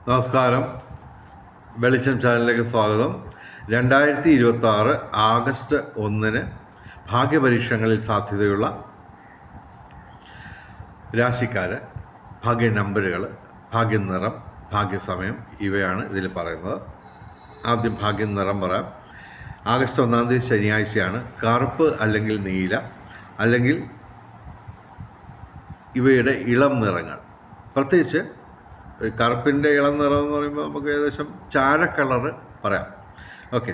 നമസ്കാരം. വെളിച്ചം ചാനലിലേക്ക് സ്വാഗതം. 2026 ആഗസ്റ്റ് 1 ഭാഗ്യപരീക്ഷണങ്ങളിൽ സാധ്യതയുള്ള രാശിക്കാർ, ഭാഗ്യ നമ്പറുകൾ, ഭാഗ്യനിറം, ഭാഗ്യസമയം ഇവയാണ് ഇതിൽ പറയുന്നത്. ആദ്യം ഭാഗ്യനിറം പറയാം. ആഗസ്റ്റ് 1 ശനിയാഴ്ചയാണ്. കറുപ്പ് അല്ലെങ്കിൽ നീല അല്ലെങ്കിൽ ഇവയുടെ ഇളം നിറങ്ങൾ, പ്രത്യേകിച്ച് കറുപ്പിൻ്റെ ഇളം നിറം എന്ന് പറയുമ്പോൾ നമുക്ക് ഏകദേശം ചാര കളറ് പറയാം. ഓക്കെ,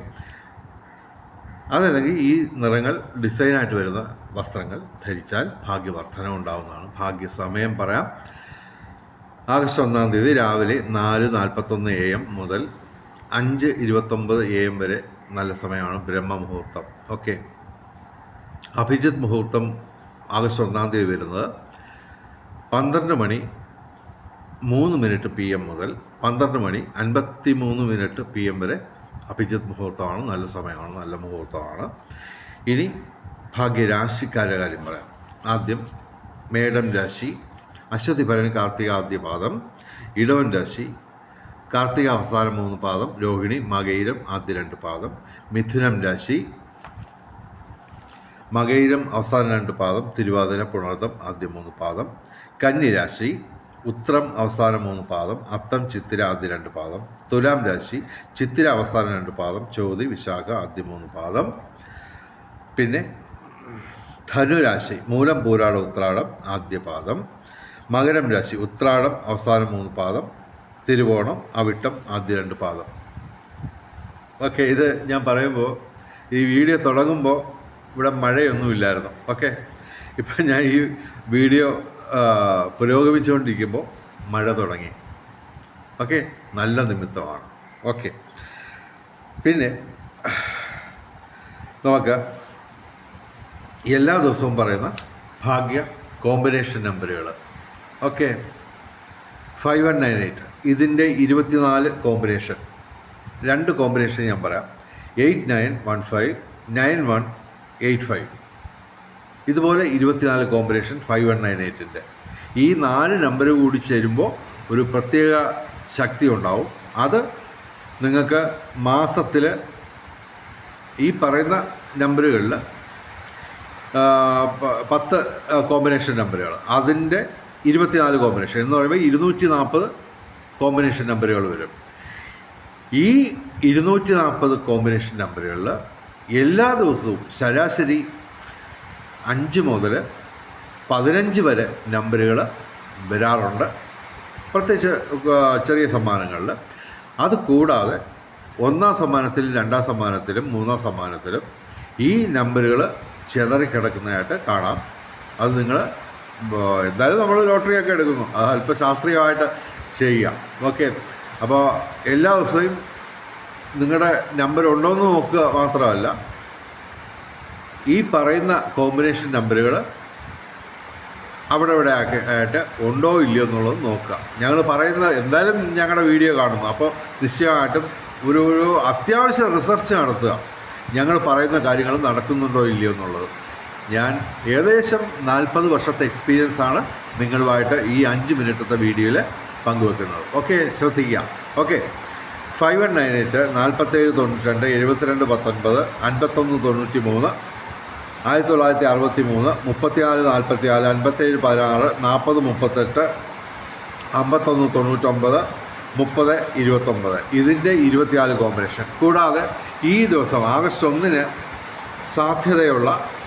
അതല്ലെങ്കിൽ ഈ നിറങ്ങൾ ഡിസൈനായിട്ട് വരുന്ന വസ്ത്രങ്ങൾ ധരിച്ചാൽ ഭാഗ്യവർദ്ധന ഉണ്ടാവുന്നതാണ്. ഭാഗ്യസമയം പറയാം. ആഗസ്റ്റ് 1 രാവിലെ 4:41 AM മുതൽ 5:29 AM വരെ നല്ല സമയമാണ്, ബ്രഹ്മമുഹൂർത്തം. ഓക്കെ, അഭിജിത്ത് മുഹൂർത്തം ആഗസ്റ്റ് 1 വരുന്നത് 12:03 PM മുതൽ 12:53 PM വരെ അഭിജിത്ത് മുഹൂർത്തമാണ്. നല്ല സമയമാണ്, നല്ല മുഹൂർത്തമാണ്. ഇനി ഭാഗ്യരാശിക്കാരുടെ കാര്യം പറയാം. ആദ്യം മേടം രാശി, അശ്വതി ഭരണി കാർത്തിക ആദ്യ പാദം. ഇടവൻ രാശി, കാർത്തിക അവസാനം 3 പാദം, രോഹിണി മകയിരം ആദ്യ 2 പാദം. മിഥുനം രാശി, മകയിരം അവസാന 2 പാദം, തിരുവാതിര പുണർദം ആദ്യ 3 പാദം. കന്നി രാശി, ഉത്രം അവസാനം 3 പാദം, അത്തം ചിത്തിര ആദ്യ 2 പാദം. തുലാം രാശി, ചിത്തിര അവസാനം 2 പാദം, ചോതി വിശാഖ ആദ്യ 3 പാദം. പിന്നെ ധനുരാശി, മൂലം പൂരാടം ഉത്രാടം ആദ്യ പാദം. മകരം രാശി, ഉത്രാടം അവസാനം 3 പാദം, തിരുവോണം അവിട്ടം ആദ്യ 2 പാദം. ഓക്കെ, ഇത് ഞാൻ പറയുമ്പോൾ ഈ വീഡിയോ തുടങ്ങുമ്പോൾ ഇവിടെ മഴയൊന്നുമില്ലായിരുന്നു. ഓക്കെ, ഇപ്പം ഞാൻ ഈ വീഡിയോ പുരോഗമിച്ചുകൊണ്ടിരിക്കുമ്പോൾ മഴ തുടങ്ങി. ഓക്കെ, നല്ല നിമിത്തമാണ്. ഓക്കെ, പിന്നെ നമുക്ക് എല്ലാ ദിവസവും പറയുന്ന ഭാഗ്യ കോമ്പിനേഷൻ നമ്പറുകൾ. ഓക്കെ, 5198 ഇതിൻ്റെ 24 കോമ്പിനേഷൻ, 2 കോമ്പിനേഷൻ ഞാൻ പറയാം. 8915, 9185. ഇതുപോലെ 24 കോമ്പിനേഷൻ 5198-ൻ്റെ. ഈ 4 നമ്പർ കൂടി ചേരുമ്പോൾ ഒരു പ്രത്യേക ശക്തി ഉണ്ടാവും. അത് നിങ്ങൾക്ക് മാസത്തിൽ ഈ പറയുന്ന നമ്പറുകളിൽ 10 കോമ്പിനേഷൻ നമ്പറുകൾ, അതിൻ്റെ 24 കോമ്പിനേഷൻ എന്ന് പറയുമ്പോൾ 240 കോമ്പിനേഷൻ നമ്പറുകൾ വരും. ഈ 240 കോമ്പിനേഷൻ നമ്പറുകളിൽ എല്ലാ ദിവസവും ശരാശരി 5 മുതൽ 15 വരെ നമ്പറുകൾ വരാറുണ്ട്, പ്രത്യേകിച്ച് ചെറിയ സമ്മാനങ്ങളിൽ. അതുകൂടാതെ 1ാം സമ്മാനത്തിലും 2ാം സമ്മാനത്തിലും 3ാം സമ്മാനത്തിലും ഈ നമ്പറുകൾ ചിതറിക്കിടക്കുന്നതായിട്ട് കാണാം. അത് നിങ്ങൾ എന്തായാലും നമ്മൾ ലോട്ടറിയൊക്കെ എടുക്കുന്നു, അത് അല്പം ശാസ്ത്രീയമായിട്ട് ചെയ്യുക. ഓക്കെ, അപ്പോൾ എല്ലാ ദിവസവും നിങ്ങളുടെ നമ്പർ ഉണ്ടോയെന്ന് നോക്കുക മാത്രമല്ല, ഈ പറയുന്ന കോമ്പിനേഷൻ നമ്പറുകൾ അവിടെ ഇവിടെ ആയിട്ട് ഉണ്ടോ ഇല്ലയോ എന്നുള്ളത് നോക്കുക. ഞങ്ങൾ പറയുന്നത് എന്തായാലും ഞങ്ങളുടെ വീഡിയോ കാണുന്നു, അപ്പോൾ നിശ്ചയമായിട്ടും ഒരു അത്യാവശ്യ റിസർച്ച് നടത്തുക. ഞങ്ങൾ പറയുന്ന കാര്യങ്ങൾ നടക്കുന്നുണ്ടോ ഇല്ലയോ എന്നുള്ളത്. ഞാൻ ഏകദേശം 40 വർഷത്തെ എക്സ്പീരിയൻസാണ് നിങ്ങളുമായിട്ട് ഈ 5 മിനിറ്റത്തെ വീഡിയോയിൽ പങ്കുവെക്കുന്നത്. ഓക്കെ, ശ്രദ്ധിക്കുക. ഓക്കെ, 5198, 4792, 7219, 5193, 1963, 3444, 5716, 4038, 5199, 3029 ഇതിൻ്റെ 24 കോമ്പിനേഷൻ. കൂടാതെ ഈ ദിവസം ആഗസ്റ്റ് 1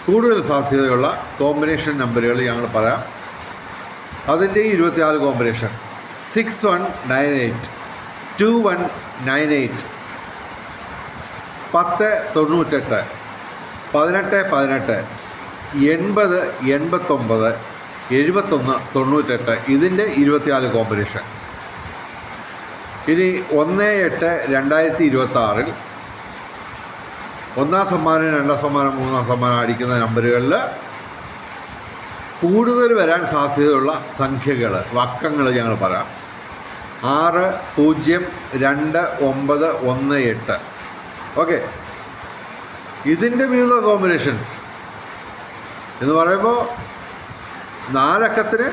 കൂടുതൽ സാധ്യതയുള്ള കോമ്പിനേഷൻ നമ്പറുകൾ ഞങ്ങൾ പറയാം. അതിൻ്റെ 24 കോമ്പിനേഷൻ: 6198, 2198, 1098, 1818, 80, 89, 71, 98 ഇതിൻ്റെ 24 കോമ്പിനേഷൻ. ഇനി 1/8/2026 1ാം സമ്മാനം, 2ാം സമ്മാനം, 3ാം സമ്മാനം അടിക്കുന്ന നമ്പറുകളിൽ കൂടുതൽ വരാൻ സാധ്യതയുള്ള സംഖ്യകൾ, വക്കങ്ങൾ ഞങ്ങൾ പറയാം. 60218. ഓക്കെ, ഇതിൻ്റെ വിവിധ കോമ്പിനേഷൻസ് എന്ന് പറയുമ്പോൾ 4 അക്കത്തിന്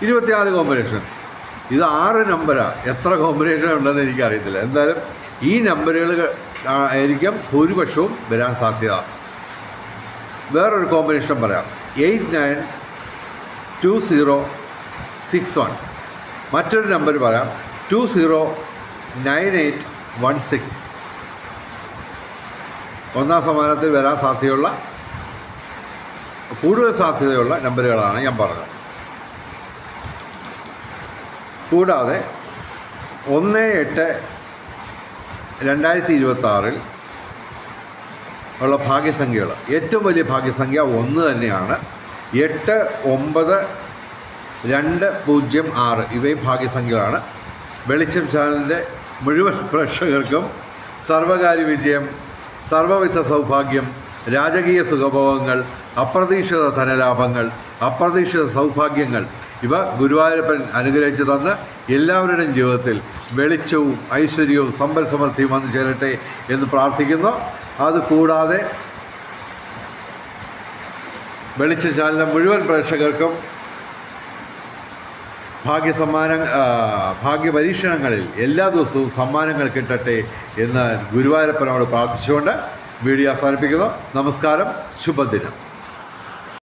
24 കോമ്പിനേഷൻ, ഇത് 6 നമ്പറാണ്. എത്ര കോമ്പിനേഷൻ ഉണ്ടെന്ന് എനിക്കറിയത്തില്ല. എന്തായാലും ഈ നമ്പറുകൾ ആയിരിക്കും ഭൂരിപക്ഷവും വരാൻ സാധ്യത. വേറൊരു കോമ്പിനേഷൻ പറയാം, 892061. മറ്റൊരു നമ്പർ പറയാം, 209816. ഒന്നാം സമ്മാനത്തിൽ വരാൻ സാധ്യതയുള്ള കൂടുതൽ സാധ്യതയുള്ള നമ്പറുകളാണ് ഞാൻ പറഞ്ഞത്. കൂടാതെ 1/8/2026 ഉള്ള ഭാഗ്യസംഖ്യകൾ, ഏറ്റവും വലിയ ഭാഗ്യസംഖ്യ 1 തന്നെയാണ്. 892006 ഇവയും ഭാഗ്യസംഖ്യകളാണ്. വെളിച്ചം ചാനലിൻ്റെ മുഴുവൻ പ്രേക്ഷകർക്കും സർവകാര്യ വിജയം, സർവവിധ സൗഭാഗ്യം, രാജകീയ സുഖഭോഗങ്ങൾ, അപ്രതീക്ഷിത ധനലാഭങ്ങൾ, അപ്രതീക്ഷിത സൗഭാഗ്യങ്ങൾ ഇവ ഗുരുവായൂരപ്പൻ അനുഗ്രഹിച്ചു തന്ന് എല്ലാവരുടെയും ജീവിതത്തിൽ വെളിച്ചവും ഐശ്വര്യവും സമ്പൽ സമൃദ്ധിയും വന്നു ചേരട്ടെ എന്ന് പ്രാർത്ഥിക്കുന്നു. അതുകൂടാതെ വെളിച്ചം ചാനലിലെ മുഴുവൻ പ്രേക്ഷകർക്കും ഭാഗ്യപരീക്ഷണങ്ങളിൽ എല്ലാ ദിവസവും സമ്മാനങ്ങൾ കിട്ടട്ടെ എന്ന് ഗുരുവായൂരപ്പനോട് പ്രാർത്ഥിച്ചുകൊണ്ട് വീഡിയോ അവസാനിപ്പിക്കുന്നു. നമസ്കാരം, ശുഭദിനം.